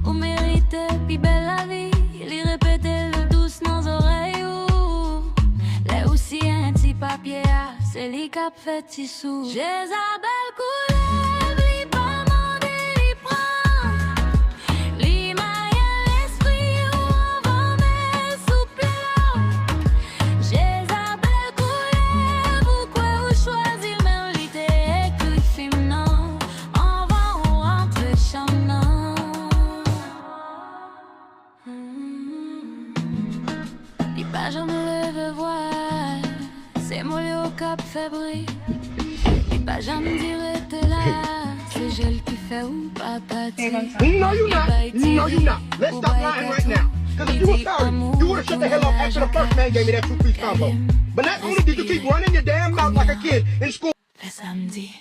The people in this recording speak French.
ou mérite pi belle la vie, li répète le douce dans les oreilles. Là aussi un petit papier, c'est li cap fait ti sous. Jezabel coulève, li pas mandé, li prend. Li maille l'esprit ou avant mais souple. Jezabel coulève, ou quoi ou choisir mais li te écrit film non. On va ou rentrer chamnon. Li pas jamais levé voir. C'est moi le cap fébrile. Et pas jamais dire t'es là. C'est gel qui fait ou pas partir. No, you're not. No, you're not. Let's stop lying right now. Because if you were sorry, you would have shut the hell up after the first man gave me that 2-piece combo. But not only did you keep running your damn mouth like a kid in school. Le samedi.